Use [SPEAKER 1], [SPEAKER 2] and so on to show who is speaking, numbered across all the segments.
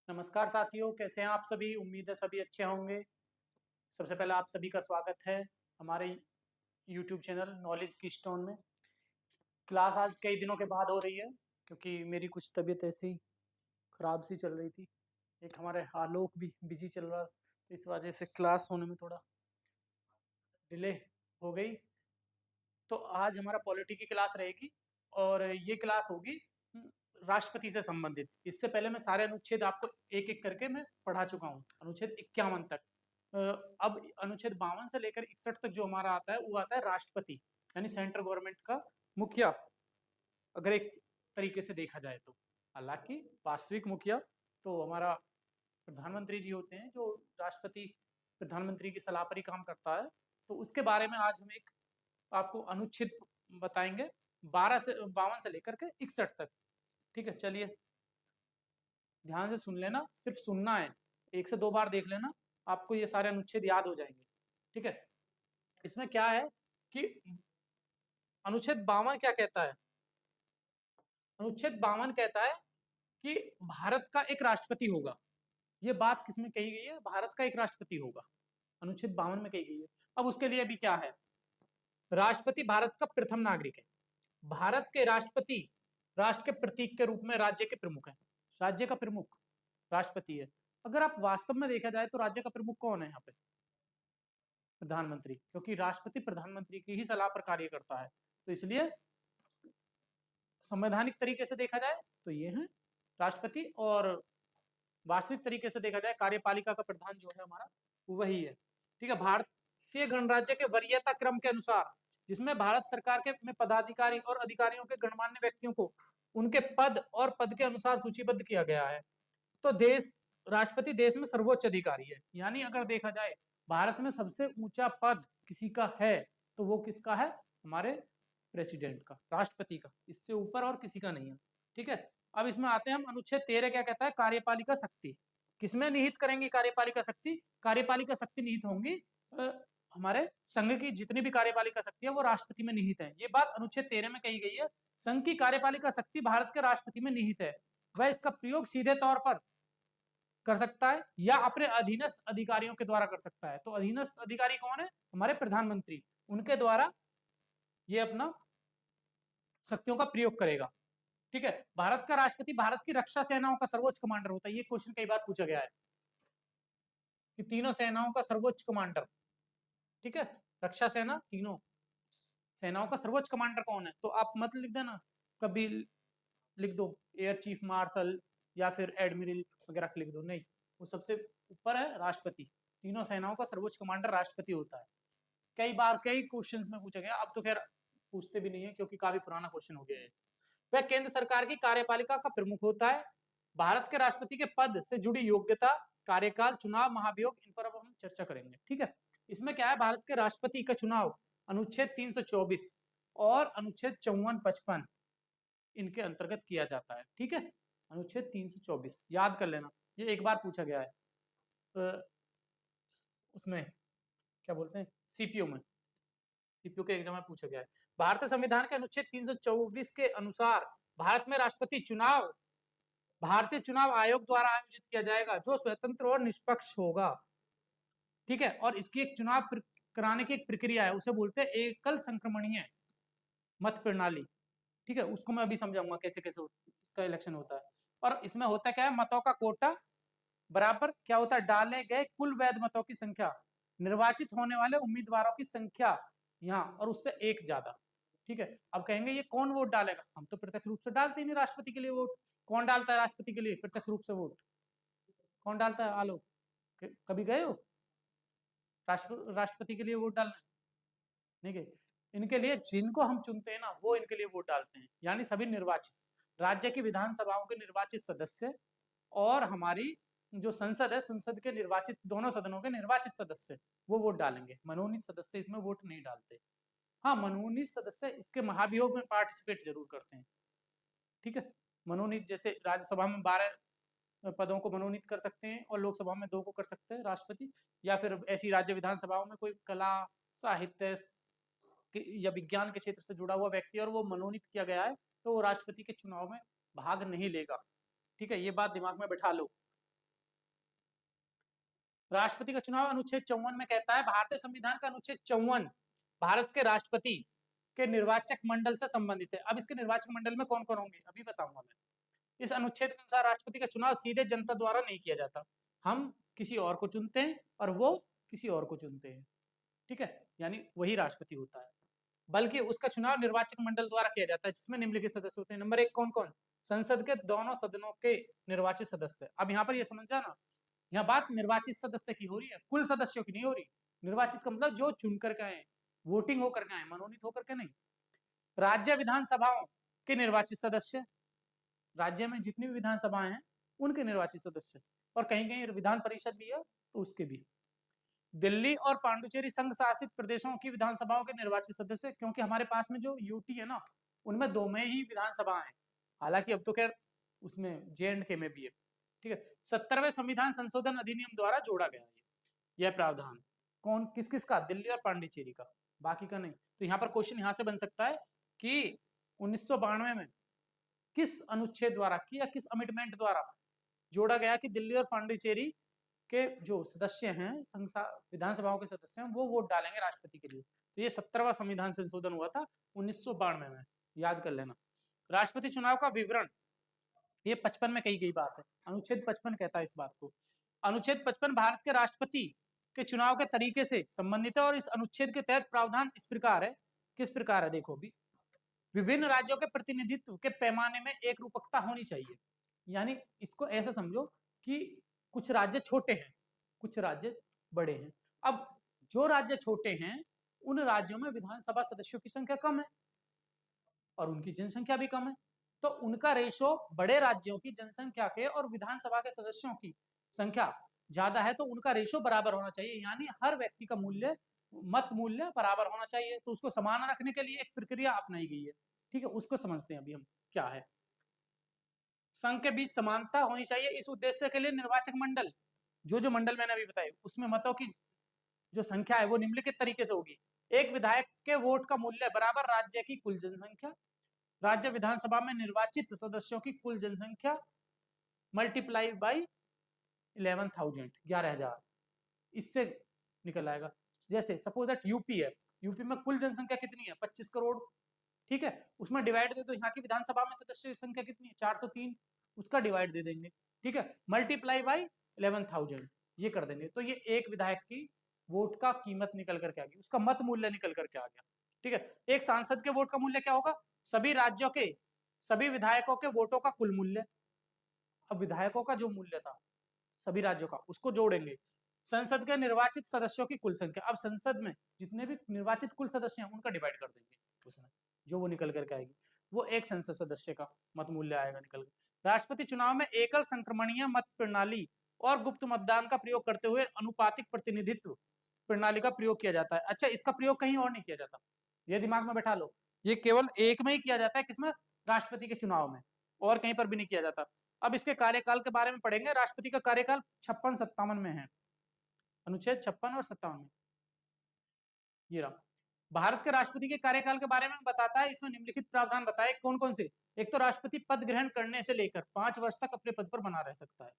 [SPEAKER 1] नमस्कार साथियों, कैसे हैं आप सभी। उम्मीद है सभी अच्छे होंगे। सबसे पहले आप सभी का स्वागत है हमारे YouTube चैनल नॉलेज की स्टोन में। क्लास आज कई दिनों के बाद हो रही है क्योंकि मेरी कुछ तबीयत ऐसे ही खराब सी चल रही थी। एक हमारे आलोक भी बिजी चल रहा, तो इस वजह से क्लास होने में थोड़ा डिले हो गई। तो आज हमारा पॉलिटी की क्लास रहेगी और ये क्लास होगी राष्ट्रपति से संबंधित। इससे पहले मैं सारे अनुच्छेद आपको एक एक करके मैं पढ़ा चुका हूँ, अनुच्छेद 51 तक। अब अनुच्छेद 52 से लेकर 61 तक जो हमारा आता है वो आता है राष्ट्रपति, यानी सेंट्रल गवर्नमेंट का मुखिया, अगर एक तरीके से देखा जाए तो। हालांकि वास्तविक मुखिया तो हमारा प्रधानमंत्री जी होते हैं, जो राष्ट्रपति प्रधानमंत्री की सलाह पर ही काम करता है। तो उसके बारे में आज हम एक आपको अनुच्छेद बताएंगे, 52 से लेकर के 61 तक। ठीक है, चलिए ध्यान से सुन लेना, सिर्फ सुनना है, 1 से 2 बार देख लेना, आपको ये सारे अनुच्छेद याद हो जाएंगे। ठीक है, इसमें क्या है कि अनुच्छेद 52 क्या कहता है। अनुच्छेद 52 कहता है कि भारत का एक राष्ट्रपति होगा। ये बात किसमें कही गई है? भारत का एक राष्ट्रपति होगा, अनुच्छेद 52 में कही गई है। अब उसके लिए भी क्या है, राष्ट्रपति भारत का प्रथम नागरिक है। भारत के राष्ट्रपति राष्ट्र के प्रतीक के रूप में राज्य के प्रमुख है। राज्य का प्रमुख राष्ट्रपति है। अगर आप वास्तव में देखा जाए तो राज्य का प्रमुख कौन है यहाँ पे? प्रधानमंत्री, क्योंकि राष्ट्रपति प्रधानमंत्री की ही सलाह पर कार्य करता है। तो इसलिए संवैधानिक तरीके से देखा जाए तो ये है राष्ट्रपति, और वास्तविक तरीके से देखा जाए कार्यपालिका का प्रधान जो है हमारा वही है। ठीक है, भारतीय गणराज्य के वरीयता क्रम के अनुसार, जिसमें भारत सरकार के में पदाधिकारी और अधिकारियों के गणमान्य व्यक्तियों को उनके पद और पद के अनुसार सूचीबद्ध किया गया है। तो देश राष्ट्रपति देश में सर्वोच्च अधिकारी है। यानी अगर देखा जाए भारत में सबसे ऊंचा पद किसी का है तो वो किसका है? हमारे प्रेसिडेंट का, राष्ट्रपति का। इससे ऊपर और किसी का नहीं है। ठीक है, अब इसमें आते हैं हम। अनुच्छेद 13 क्या कहता है? कार्यपालिका शक्ति। किसमें निहित करेंगे कार्यपालिका शक्ति? कार्यपालिका शक्ति निहित होंगी हमारे संघ की जितनी भी कार्यपालिका शक्ति है वो राष्ट्रपति में निहित है। ये बात अनुच्छेद 13 में कही गई है। संघ की कार्यपालिका शक्ति भारत के राष्ट्रपति में निहित है। वह इसका प्रयोग सीधे तौर पर कर सकता है या अपने अधीनस्थ अधिकारियों के द्वारा कर सकता है। तो अधीनस्थ अधिकारी कौन है? हमारे प्रधानमंत्री। उनके द्वारा ये अपना शक्तियों का प्रयोग करेगा। ठीक है, भारत का राष्ट्रपति भारत की रक्षा सेनाओं का सर्वोच्च कमांडर होता है। ये क्वेश्चन कई बार पूछा गया है कि तीनों सेनाओं का सर्वोच्च कमांडर। ठीक है, रक्षा सेना, तीनों सेनाओं का सर्वोच्च कमांडर कौन है? तो आप मत लिख देना, कभी लिख दो एयर चीफ मार्शल या फिर एडमिरल वगैरह लिख दो, नहीं, वो सबसे ऊपर है राष्ट्रपति। तीनों सेनाओं का सर्वोच्च कमांडर राष्ट्रपति होता है। कई बार कई क्वेश्चंस में पूछा गया, अब तो खैर पूछते भी नहीं है क्योंकि काफी पुराना क्वेश्चन हो गया है। वह केंद्र सरकार की कार्यपालिका का प्रमुख होता है। भारत के राष्ट्रपति के पद से जुड़ी योग्यता, कार्यकाल, चुनाव, महाभियोग, इन पर अब हम चर्चा करेंगे। ठीक है, इसमें क्या है, भारत के राष्ट्रपति का चुनाव अनुच्छेद 324 और अनुच्छेद 54-55 इनके अंतर्गत किया जाता है। ठीक है, अनुच्छेद 324 याद कर लेना, ये एक बार पूछा गया है उसमें क्या बोलते हैं, सीपीओ में, सीपीओ के एग्जाम में पूछा गया है। भारतीय संविधान के अनुच्छेद 324 के अनुसार भारत में राष्ट्रपति चुनाव भारतीय चुनाव आयोग द्वारा आयोजित किया जाएगा, जो स्वतंत्र और निष्पक्ष होगा। ठीक है, और इसकी एक चुनाव कराने की एक प्रक्रिया है, उसे बोलते हैं एकल संक्रमणीय मत प्रणाली। ठीक है, उसको मैं अभी समझाऊंगा कैसे कैसे इसका इलेक्शन होता है। और इसमें होता क्या है, मतों का कोटा बराबर क्या होता है, डाले गए कुल वैध मतों की संख्या, निर्वाचित होने वाले उम्मीदवारों की संख्या यहाँ और उससे एक ज्यादा। ठीक है, अब कहेंगे ये कौन वोट डालेगा? हम तो प्रत्यक्ष रूप से डालते ही नहीं राष्ट्रपति के लिए वोट। कौन डालता है राष्ट्रपति के लिए प्रत्यक्ष रूप से वोट? कौन डालता है? आलोक, कभी गए हो राष्ट्रपति के लिए वोट डालने? नहीं गए। इनके लिए जिनको हम चुनते हैं ना, वो इनके लिए वोट डालते हैं। यानी सभी निर्वाचित राज्य की विधानसभाओं के निर्वाचित सदस्य और हमारी जो संसद है, संसद के निर्वाचित, दोनों सदनों के निर्वाचित सदस्य, वो वोट डालेंगे। मनोनीत सदस्य इसमें वोट नहीं डालते। हाँ, मनोनीत सदस्य इसके महाभियोग में पार्टिसिपेट जरूर करते हैं। ठीक है, मनोनीत जैसे राज्यसभा में 12 पदों को मनोनीत कर सकते हैं और लोकसभा में 2 को कर सकते हैं राष्ट्रपति, या फिर ऐसी राज्य विधानसभाओं में कोई कला, साहित्य या विज्ञान के क्षेत्र से जुड़ा हुआ व्यक्ति और वो मनोनीत किया गया है, तो वो राष्ट्रपति के चुनाव में भाग नहीं लेगा। ठीक है, ये बात दिमाग में बैठा लो। राष्ट्रपति का चुनाव अनुच्छेद 54 में कहता है, भारतीय संविधान का अनुच्छेद 54 भारत के राष्ट्रपति के निर्वाचक मंडल से संबंधित है। अब इसके निर्वाचक मंडल में कौन कौन होंगे अभी बताऊंगा मैं। इस अनुच्छेद के अनुसार राष्ट्रपति का चुनाव सीधे जनता द्वारा नहीं किया जाता, हम किसी और को चुनते हैं और वो किसी और को चुनते हैं, ठीक है, यानी वही राष्ट्रपति होता है, बल्कि उसका चुनाव निर्वाचक मंडल द्वारा किया जाता है, जिसमें निम्नलिखित सदस्य होते हैं। नंबर 1 कौन कौन? संसद के दोनों सदनों के निर्वाचित सदस्य। अब यहाँ पर ये समझ जाना, यहाँ बात निर्वाचित सदस्य की हो रही है, कुल सदस्यों की नहीं हो रही। निर्वाचित का मतलब जो चुन करके आए, वोटिंग होकर के आए, मनोनीत होकर के नहीं। राज्य विधानसभाओं के निर्वाचित सदस्य, राज्य में जितनी भी विधानसभाएं हैं उनके निर्वाचित सदस्य, और कहीं कहीं विधान परिषद भी है तो उसके भी। दिल्ली और पांडुचेरी संघ शासित प्रदेशों की विधानसभाओं के निर्वाचित सदस्य, क्योंकि हमारे पास में जो यूटी है ना, उनमें 2 में ही विधानसभा है, हालांकि अब तो खैर उसमें जे.एंड.के में भी है, ठीक है। 70वें संविधान संशोधन अधिनियम द्वारा जोड़ा गया है यह प्रावधान। कौन किस किस का? दिल्ली और पांडिचेरी का, बाकी का नहीं। तो यहाँ पर क्वेश्चन यहाँ से बन सकता है कि 1992 में किस अनुच्छेद द्वारा या किस अमेंडमेंट द्वारा जोड़ा गया कि दिल्ली और पांडिचेरी के जो सदस्य हैं, विधानसभाओं के सदस्य हैं, वो वोट डालेंगे राष्ट्रपति के लिए। तो ये 70वां संविधान संशोधन हुआ था 1992 में, याद कर लेना। राष्ट्रपति चुनाव का विवरण ये 55 में कही गई बात है, अनुच्छेद 55 कहता है इस बात को। अनुच्छेद 55 भारत के राष्ट्रपति के चुनाव के तरीके से संबंधित है, और इस अनुच्छेद के तहत प्रावधान इस प्रकार है। किस प्रकार है देखो भी, विभिन्न राज्यों के प्रतिनिधित्व के पैमाने में एक रूपकता होनी चाहिए, यानी इसको ऐसे समझो कि कुछ राज्य छोटे हैं, कुछ राज्य बड़े हैं। अब जो राज्य छोटे हैं उन राज्यों में विधानसभा सदस्यों की संख्या कम है और उनकी जनसंख्या भी कम है, तो उनका रेशो बड़े राज्यों की जनसंख्या के और विधानसभा के सदस्यों की संख्या ज्यादा है, तो उनका रेशो बराबर होना चाहिए, यानी हर व्यक्ति का मूल्य, मत मूल्य बराबर होना चाहिए। तो उसको समान रखने के लिए एक प्रक्रिया अपनाई गई है, ठीक है, उसको समझते हैं अभी हम क्या है। संघ के बीच समानता होनी चाहिए, इस उद्देश्य के लिए निर्वाचक मंडल, जो मंडल मैंने अभी बताए, उसमें मतों की जो संख्या है वो निम्नलिखित तरीके से होगी। एक विधायक के वोट का मूल्य बराबर राज्य की कुल जनसंख्या, राज्य विधानसभा में निर्वाचित सदस्यों की कुल जनसंख्या मल्टीप्लाई बाई 11,000, इससे निकल आएगा। जैसे सपोज दैट यूपी है, यूपी में कुल जनसंख्या कितनी है? 25 करोड़, ठीक है, उसमें डिवाइड दे दो, यहाँ की विधानसभा में सदस्य संख्या कितनी है? 403, उसका डिवाइड दे देंगे, ठीक है, मल्टीप्लाई बाई 11,000 ये कर देंगे, तो ये एक विधायक की वोट का कीमत निकल करके आ गई, उसका मत मूल्य निकल करके आ गया, ठीक है। एक सांसद के वोट का मूल्य क्या होगा? सभी राज्यों के सभी विधायकों के वोटों का कुल मूल्य। अब विधायकों का जो मूल्य था सभी राज्यों का, उसको जोड़ेंगे। संसद के निर्वाचित सदस्यों की कुल संख्या, अब संसद में जितने भी निर्वाचित कुल सदस्य हैं उनका डिवाइड कर देंगे उसमें, जो वो निकल करके आएगी, वो एक संसद सदस्य का मत मूल्य आएगा निकल कर। राष्ट्रपति चुनाव में एकल संक्रमणीय मत प्रणाली और गुप्त मतदान का प्रयोग करते हुए अनुपातिक प्रतिनिधित्व प्रणाली का प्रयोग किया जाता है। अच्छा, इसका प्रयोग कहीं और नहीं किया जाता, ये दिमाग में बैठा लो, ये केवल एक में ही किया जाता है, किसमें? राष्ट्रपति के चुनाव में, और कहीं पर भी नहीं किया जाता। अब इसके कार्यकाल के बारे में पढ़ेंगे। राष्ट्रपति का कार्यकाल 56-57 में है, अनुच्छेद 56 और 57 में ये रहा। भारत के राष्ट्रपति के कार्यकाल के बारे में बताता है, इसमें निम्नलिखित प्रावधान बताए कौन कौन से। एक तो राष्ट्रपति पद ग्रहण करने से लेकर 5 वर्ष तक अपने पद पर बना रह सकता है,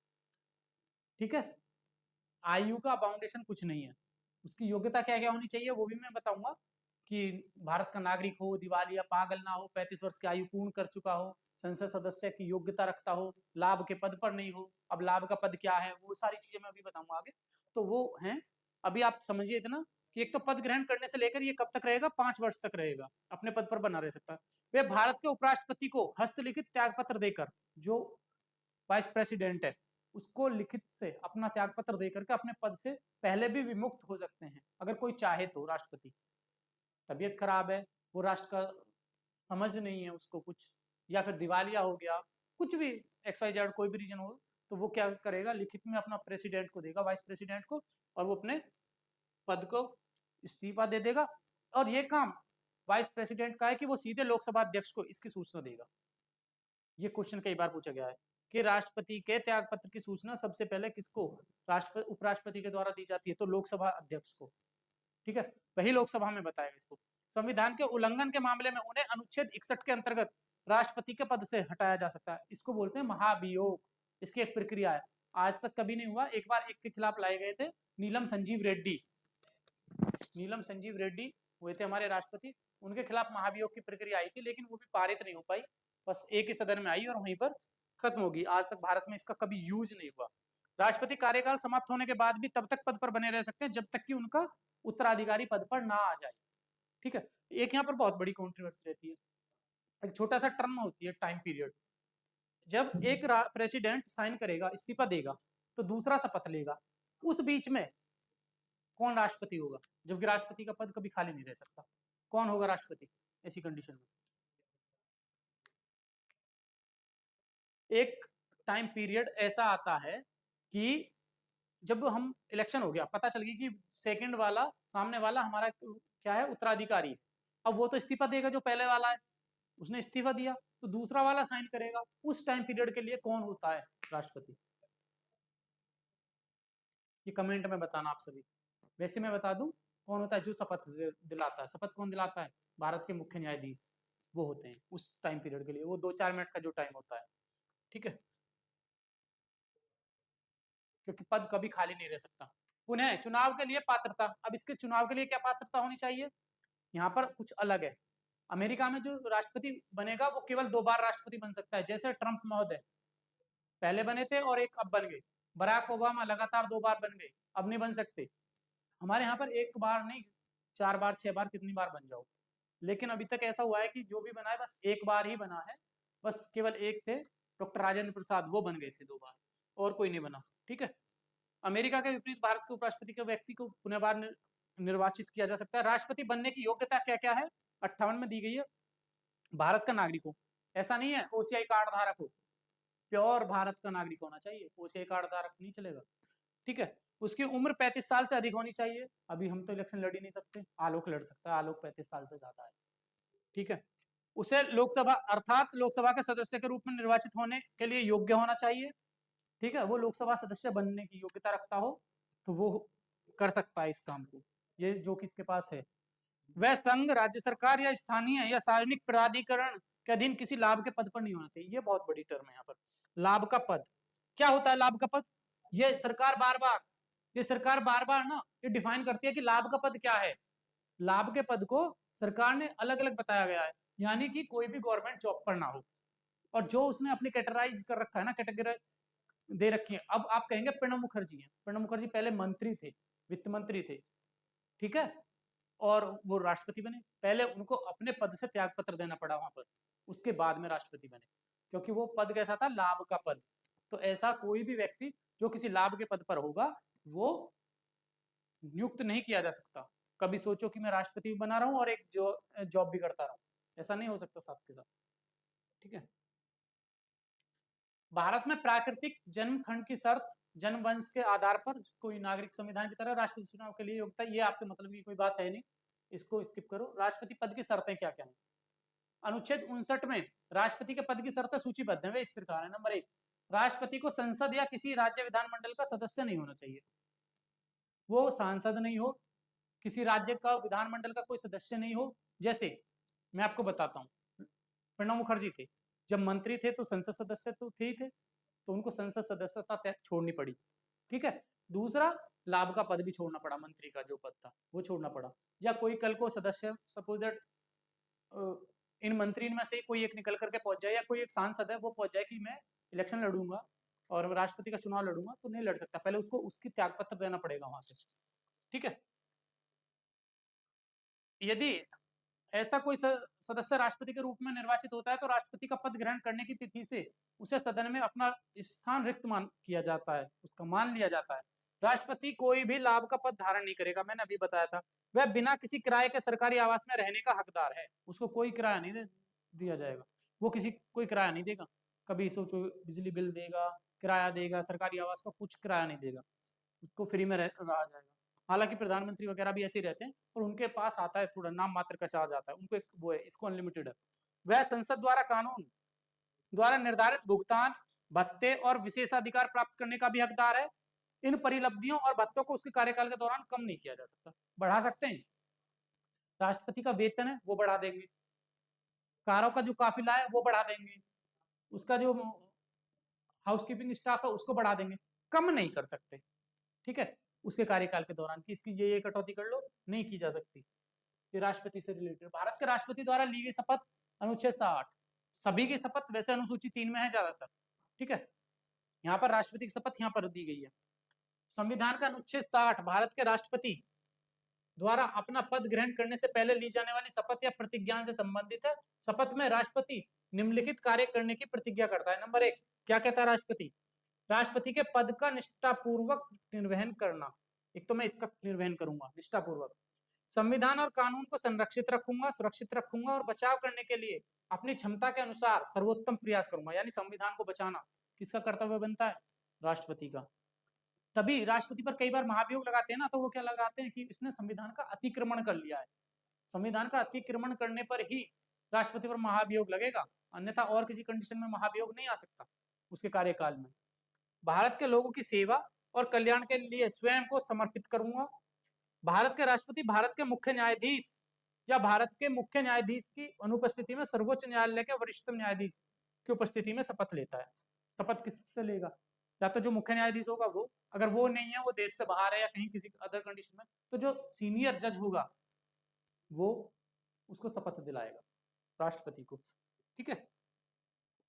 [SPEAKER 1] ठीक है, आयु का बाउंडेशन कुछ नहीं है। उसकी योग्यता क्या क्या होनी चाहिए वो भी मैं बताऊंगा, कि भारत का नागरिक हो, दिवालिया, पागल ना हो, 35 वर्ष की आयु पूर्ण कर चुका हो, संसद सदस्य की योग्यता रखता हो, लाभ के पद पर नहीं हो। अब लाभ का पद क्या है वो सारी चीजें मैं अभी बताऊंगा आगे, तो वो हैं। अभी आप समझिए इतना कि एक तो पद ग्रहण करने से लेकर ये कब तक रहेगा? 5 वर्ष तक रहेगा, अपने पद पर बना रह सकता है। वे भारत के उपराष्ट्रपति को हस्तलिखित त्याग पत्र देकर, जो वाइस प्रेसिडेंट है उसको लिखित से अपना त्याग पत्र देकर के अपने पद से पहले भी विमुक्त हो सकते हैं, अगर कोई चाहे तो। राष्ट्रपति तबीयत खराब है, वो राष्ट्र का समझ नहीं है उसको कुछ, या फिर दिवालिया हो गया, कुछ भी XYZ कोई भी रीजन हो, तो वो क्या करेगा? लिखित में अपना प्रेसिडेंट को देगा, वाइस प्रेसिडेंट को, और वो अपने पद को इस्तीफा दे देगा। और ये काम वाइस प्रेसिडेंट का है कि वो सीधे लोकसभा अध्यक्ष को इसकी सूचना देगा। ये क्वेश्चन कई बार पूछा गया है कि राष्ट्रपति के त्याग पत्र की सूचना सबसे पहले किसको, राष्ट्रपति उपराष्ट्रपति के द्वारा दी जाती है, तो लोकसभा अध्यक्ष को, ठीक है, वही लोकसभा में बताएगा इसको। संविधान के उल्लंघन के मामले में उन्हें अनुच्छेद 61 के अंतर्गत राष्ट्रपति के पद से हटाया जा सकता है, इसको बोलते हैं महाभियोग, इसकी एक प्रक्रिया है। आज तक कभी नहीं हुआ। एक बार एक के खिलाफ लाए गए थे, नीलम संजीव रेड्डी। नीलम संजीव रेड्डी हुए थे हमारे राष्ट्रपति, उनके खिलाफ महाभियोग की प्रक्रिया आई थी, लेकिन वो भी पारित नहीं हो पाई, बस एक ही सदन में आई और वहीं पर खत्म होगी। आज तक भारत में इसका कभी यूज नहीं हुआ। राष्ट्रपति कार्यकाल समाप्त होने के बाद भी तब तक पद पर बने रह सकते हैं जब तक कि उनका उत्तराधिकारी पद पर ना आ जाए। ठीक है, एक यहाँ पर बहुत बड़ी कॉन्ट्रोवर्सी रहती है, एक छोटा सा टर्म होती है टाइम पीरियड। जब एक प्रेसिडेंट साइन करेगा, इस्तीफा देगा, तो दूसरा शपथ लेगा, उस बीच में कौन राष्ट्रपति होगा? जबकि राष्ट्रपति का पद कभी खाली नहीं रह सकता। कौन होगा राष्ट्रपति ऐसी कंडीशन में? एक टाइम पीरियड ऐसा आता है कि जब हम इलेक्शन हो गया, पता चल गई कि सेकंड वाला, सामने वाला हमारा क्या है, उत्तराधिकारी है। अब वो तो इस्तीफा देगा जो पहले वाला है, उसने इस्तीफा दिया, तो दूसरा वाला साइन करेगा। उस टाइम पीरियड के लिए कौन होता है राष्ट्रपति? ये कमेंट में बताना आप सभी। वैसे मैं बता दूं कौन होता है जो शपथ दिलाता है। शपथ कौन दिलाता है? भारत के मुख्य न्यायाधीश, वो होते हैं उस टाइम पीरियड के लिए। वो 2-4 मिनट का जो टाइम होता है, ठीक है, क्योंकि पद कभी खाली नहीं रह सकता। पुनः चुनाव के लिए पात्रता। अब इसके चुनाव के लिए क्या पात्रता होनी चाहिए? यहाँ पर कुछ अलग है। अमेरिका में जो राष्ट्रपति बनेगा वो केवल 2 बार राष्ट्रपति बन सकता है, जैसे ट्रंप महोदय पहले बने थे और एक अब बन गए। बराक ओबामा लगातार 2 बार बन गए, अब नहीं बन सकते। हमारे यहाँ पर एक बार नहीं, 4 बार 6 बार कितनी बार बन जाओ। लेकिन अभी तक ऐसा हुआ है कि जो भी बना है बस एक बार ही बना है, बस केवल एक थे, डॉक्टर राजेंद्र प्रसाद, वो बन गए थे 2 बार, और कोई नहीं बना। ठीक है, अमेरिका के विपरीत भारत के उपराष्ट्रपति के व्यक्ति को पुनः बार निर्वाचित किया जा सकता है। राष्ट्रपति बनने की योग्यता क्या क्या है? 58 में दी गई है। भारत का नागरिक हो, ऐसा नहीं है ओसीआई कार्ड धारक हो, प्योर भारत का नागरिक होना चाहिए, ओसीआई कार्ड धारक नहीं चलेगा। ठीक है, उसकी उम्र 35 साल से अधिक होनी चाहिए। अभी हम तो इलेक्शन लड़ ही नहीं सकते, आलोक लड़ सकता है, आलोक 35 साल से ज्यादा है। ठीक है, उसे लोकसभा अर्थात लोकसभा के सदस्य के रूप में निर्वाचित होने के लिए योग्य होना चाहिए। ठीक है, वो लोकसभा सदस्य बनने की योग्यता रखता हो तो वो कर सकता है इस काम को, ये जो किसके पास है। वह संघ, राज्य सरकार या स्थानीय या सार्वजनिक प्राधिकरण के अधीन किसी लाभ के पद पर नहीं होना चाहिए। ये बहुत बड़ी टर्म है यहाँ पर। लाभ का पद क्या होता है? लाभ का पद ये सरकार बार बार ना ये डिफाइन करती है कि लाभ का पद क्या है। लाभ के पद को सरकार ने अलग अलग बताया गया है, यानी कि कोई भी गवर्नमेंट जॉब पर ना हो, और जो उसने अपनी कैटेगराइज कर रखा है ना, कैटेगरी दे रखी है। अब आप कहेंगे प्रणब मुखर्जी है, प्रणब मुखर्जी पहले मंत्री थे, वित्त मंत्री थे, ठीक है, और वो राष्ट्रपति बने। पहले उनको अपने पद से त्याग पत्र देना पड़ा वहां पर, उसके बाद में राष्ट्रपति बने, क्योंकि वो पद कैसा था? लाभ का पद। तो ऐसा कोई भी व्यक्ति जो किसी लाभ के पद पर होगा वो नियुक्त नहीं किया जा सकता। कभी सोचो कि मैं राष्ट्रपति बना रहा हूं और एक जॉब भी करता रहा, ऐसा नहीं हो सकता साथ के साथ। ठीक है, भारत में प्राकृतिक जन्म खंड की शर्त जन्म वंश के आधार पर कोई नागरिक संविधान की तरह राष्ट्रपति चुनाव के लिए योग्यता, ये आपके मतलब की कोई बात है नहीं, इसको स्किप करो। राष्ट्रपति पद की शर्तें क्या क्या है? अनुच्छेद 59 में राष्ट्रपति के पद की शर्तें सूचीबद्ध है, वे इस प्रकार है। नंबर 1, राष्ट्रपति को संसद या किसी राज्य विधानमंडल का सदस्य नहीं होना चाहिए। वो सांसद नहीं हो, किसी राज्य का विधानमंडल का कोई सदस्य नहीं हो। जैसे मैं आपको बताता हूँ, प्रणब मुखर्जी थे, जब मंत्री थे तो संसद सदस्य तो थे ही थे, तो उनको संसद सदस्यता छोड़नी पड़ी। ठीक है, दूसरा लाभ का पद भी छोड़ना पड़ा, मंत्री का जो पद था वो छोड़ना पड़ा। या कोई कल को सदस्य, सपोज दैट इन मंत्री में से कोई एक निकल करके पहुंच जाए, या कोई एक सांसद है वो पहुंच जाए कि मैं इलेक्शन लड़ूंगा और मैं राष्ट्रपति का चुनाव लड़ूंगा, तो नहीं लड़ सकता, पहले उसको उसकी त्यागपत्र देना पड़ेगा वहां से। ठीक है, यदि ऐसा कोई सदस्य राष्ट्रपति के रूप में निर्वाचित होता है तो राष्ट्रपति का पद ग्रहण करने की तिथि से उसे सदन में अपना स्थान रिक्त मान किया जाता है, उसका मान लिया जाता है। राष्ट्रपति कोई भी लाभ का पद धारण नहीं करेगा, मैंने अभी बताया था। वह बिना किसी किराए के सरकारी आवास में रहने का हकदार है, उसको कोई किराया नहीं दिया जाएगा, वो किसी कोई किराया नहीं देगा। कभी सोचो बिजली बिल देगा, किराया देगा, सरकारी आवास का कुछ किराया नहीं देगा, उसको फ्री में रहा जाएगा। हालांकि प्रधानमंत्री वगैरह भी ऐसे ही रहते हैं, और उनके पास आता है थोड़ा नाम मात्र का चार्ज आता है, उनको एक वो है, इसको अनलिमिटेड है। वह संसद द्वारा कानून द्वारा निर्धारित भुगतान, भत्ते और विशेषाधिकार प्राप्त करने का भी हकदार है। इन परिलब्धियों और भत्तों को उसके कार्यकाल के दौरान कम नहीं किया जा सकता, बढ़ा सकते हैं। राष्ट्रपति का वेतन है वो बढ़ा देंगे, कारों का जो काफिला है वो बढ़ा देंगे, उसका जो हाउसकीपिंग स्टाफ है उसको बढ़ा देंगे। कम नहीं कर सकते, ठीक है, उसके कार्यकाल के दौरान कि इसकी ये कटौती कर लो, नहीं की जा सकती। ये राष्ट्रपति से रिलेटेड। भारत के राष्ट्रपति द्वारा ली गई शपथ अनुच्छेद 60। सभी की शपथ वैसे अनुसूची 3 में है ज्यादातर, ठीक है, यहाँ पर राष्ट्रपति की शपथ यहाँ पर दी गई है। संविधान का अनुच्छेद 60 भारत के राष्ट्रपति द्वारा अपना पद ग्रहण करने से पहले ली जाने वाली शपथ या प्रतिज्ञा से संबंधित है। शपथ में राष्ट्रपति निम्नलिखित कार्य करने की प्रतिज्ञा करता है। नंबर 1, क्या कहता है राष्ट्रपति? राष्ट्रपति के पद का निष्ठापूर्वक निर्वहन करना। एक तो मैं इसका निर्वहन करूंगा निष्ठापूर्वक। संविधान और कानून को संरक्षित रखूंगा, सुरक्षित रखूंगा और बचाव करने के लिए अपनी क्षमता के अनुसार सर्वोत्तम प्रयास करूंगा। यानी संविधान को बचाना किसका कर्तव्य बनता है? राष्ट्रपति का। तभी राष्ट्रपति पर कई बार महाभियोग लगाते हैं ना, तो वो क्या लगाते हैं कि इसने संविधान का अतिक्रमण कर लिया है। संविधान का अतिक्रमण करने पर ही राष्ट्रपति पर महाभियोग लगेगा, अन्यथा और किसी कंडीशन में महाभियोग नहीं आ सकता उसके कार्यकाल में। भारत के लोगों की सेवा और कल्याण के लिए स्वयं को समर्पित करूंगा। भारत के राष्ट्रपति भारत के मुख्य न्यायाधीश या भारत के मुख्य न्यायाधीश की अनुपस्थिति में सर्वोच्च न्यायालय के वरिष्ठतम न्यायाधीश की उपस्थिति में शपथ लेता है। शपथ किससे लेगा? या तो जो मुख्य न्यायाधीश होगा वो, अगर वो नहीं है, वो देश से बाहर है या कहीं किसी अदर कंडीशन में, तो जो सीनियर जज होगा वो उसको शपथ दिलाएगा राष्ट्रपति को, ठीक है।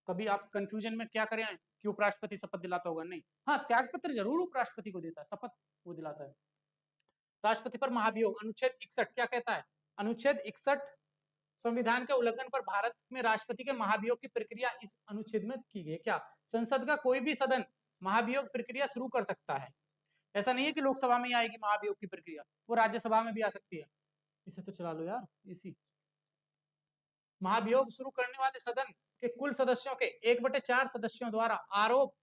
[SPEAKER 1] कभी आप कंफ्यूजन में क्या करें कि उपराष्ट्रपति शपथ दिलाता होगा? नहीं, हाँ, त्यागपत्र जरूर उपराष्ट्रपति को देता है, शपथ वो दिलाता है। राष्ट्रपति पर महाभियोग अनुच्छेद 61 क्या कहता है? अनुच्छेद 61 संविधान के उल्लंघन पर भारत में राष्ट्रपति के महाभियोग की प्रक्रिया इस अनुच्छेद में की गई। क्या संसद का कोई भी सदन महाभियोग प्रक्रिया शुरू कर सकता है? ऐसा नहीं है कि लोकसभा में ही आएगी महाभियोग की प्रक्रिया, वो राज्यसभा में भी आ सकती है। इसे तो चला लो यार, इसी महाभियोग शुरू करने वाले सदन के कुल सदस्यों के 1/4 सदस्यों द्वारा आरोप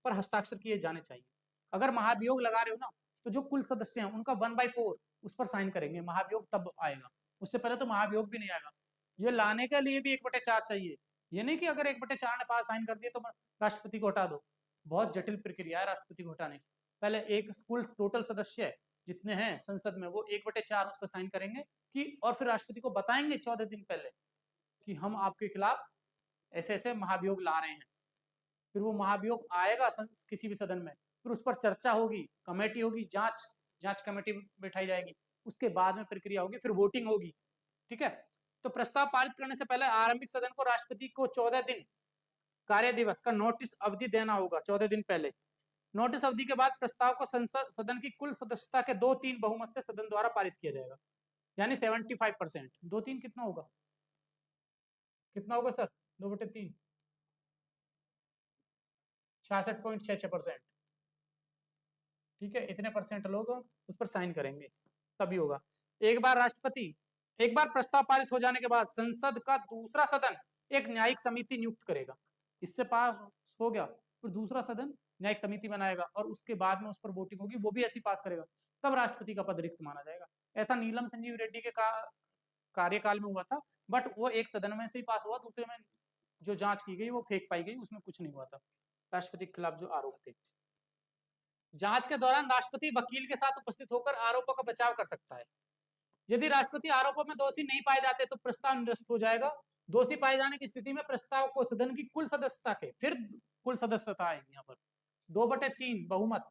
[SPEAKER 1] पर हस्ताक्षर किए जाने चाहिए। अगर महाभियोग लगा रहे हो ना, तो जो कुल सदस्य हैं उनका 1/4 उस पर साइन करेंगे, महाभियोग तब आएगा। उससे पहले तो महाभियोग भी नहीं आएगा। ये लाने के लिए भी 1/4 चाहिए। ये नहीं कि अगर 1/4 ने पास साइन कर दिए तो राष्ट्रपति को हटा दो। बहुत जटिल प्रक्रिया है राष्ट्रपति को हटाने की। पहले एक कुल टोटल सदस्य जितने हैं संसद में वो 1/4 उस पर साइन करेंगे कि, और फिर राष्ट्रपति को बताएंगे 14 दिन पहले कि हम आपके खिलाफ ऐसे ऐसे महाभियोग ला रहे हैं। फिर वो महाभियोग आएगा किसी भी सदन में, फिर उस पर चर्चा होगी, कमेटी होगी, जांच कमेटी बैठाई जाएगी, उसके बाद में प्रक्रिया होगी, फिर वोटिंग होगी, ठीक है। तो प्रस्ताव पारित करने से पहले आरंभिक सदन को राष्ट्रपति को 14 दिन कार्य दिवस का नोटिस अवधि देना होगा, 14 दिन पहले। नोटिस अवधि के बाद प्रस्ताव को संसद सदन की कुल सदस्यता के 2/3 बहुमत से सदन द्वारा पारित किया जाएगा, यानी 75%। 2/3 कितना होगा? कितना होगा सर? 2/3 66.66%, ठीक है। इतने परसेंट लोग उस पर साइन करेंगे तभी होगा। एक बार प्रस्ताव पारित हो जाने के बाद संसद का दूसरा सदन एक न्यायिक समिति नियुक्त करेगा। इससे पास हो गया, फिर दूसरा सदन न्यायिक समिति बनाएगा और उसके बाद में उस पर वोटिंग होगी, वो भी ऐसी पास करेगा, तब राष्ट्रपति का पद रिक्त माना जाएगा। ऐसा नीलम संजीव रेड्डी के कार्यकाल में हुआ था, बट वो एक सदन में से ही पास हुआ, दूसरे में जो जांच की गई वो फेक पाई गई, उसमें कुछ नहीं हुआ था राष्ट्रपति के खिलाफ जो आरोप थे। जांच के दौरान राष्ट्रपति वकील के साथ उपस्थित होकर आरोपों का बचाव कर सकता है। यदि राष्ट्रपति आरोपों में दोषी नहीं पाए जाते तो प्रस्ताव निरस्त हो जाएगा। दोषी पाए जाने की स्थिति में प्रस्ताव को सदन की कुल सदस्यता के, फिर कुल सदस्यता आएगी यहाँ पर, 2/3 बहुमत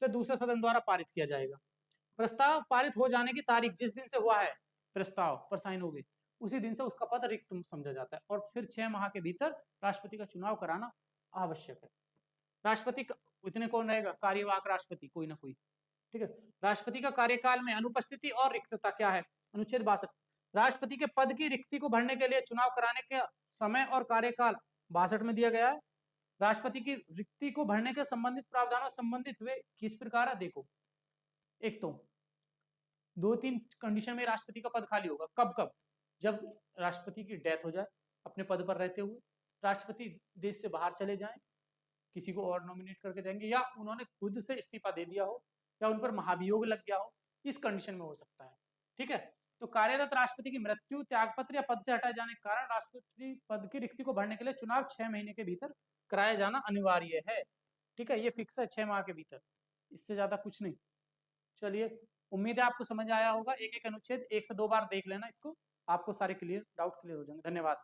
[SPEAKER 1] से दूसरे सदन द्वारा पारित किया जाएगा। प्रस्ताव पारित हो जाने की तारीख जिस दिन से हुआ है प्रस्ताव पर साइन हो गई, उसी दिन से उसका पद रिक्त समझा जाता है और फिर 6 माह के भीतर राष्ट्रपति का चुनाव कराना आवश्यक है। राष्ट्रपति इतने कौन रहेगा? कार्यवाहक राष्ट्रपति कोई ना कोई, ठीक है। राष्ट्रपति का कार्यकाल में अनुपस्थिति और रिक्तता क्या है? अनुच्छेद 62 राष्ट्रपति के पद की रिक्ति को भरने के लिए चुनाव कराने के समय और कार्यकाल 62 में दिया गया है। राष्ट्रपति की रिक्ति को भरने के संबंधित प्रावधानों संबंधित वे किस प्रकार है? देखो, एक तो 2-3 कंडीशन में राष्ट्रपति का पद खाली होगा। कब कब? जब राष्ट्रपति की डेथ हो जाए अपने पद पर रहते हुए, राष्ट्रपति देश से बाहर चले जाएं, किसी को और नॉमिनेट करके देंगे, या उन्होंने खुद से इस्तीफा दे दिया हो, या उन पर महाभियोग लग गया हो, इस कंडीशन में हो सकता है, ठीक है। तो कार्यरत राष्ट्रपति की मृत्यु, त्यागपत्र या पद से हटाए जाने के कारण राष्ट्रपति पद की रिक्ति को भरने के लिए चुनाव 6 महीने के भीतर कराया जाना अनिवार्य है, ठीक है। ये फिक्स है 6 माह के भीतर, इससे ज्यादा कुछ नहीं। चलिए, उम्मीद है आपको समझ आया होगा। एक एक अनुच्छेद 1 से 2 बार देख लेना इसको, आपको सारे डाउट क्लियर हो जाएंगे। धन्यवाद।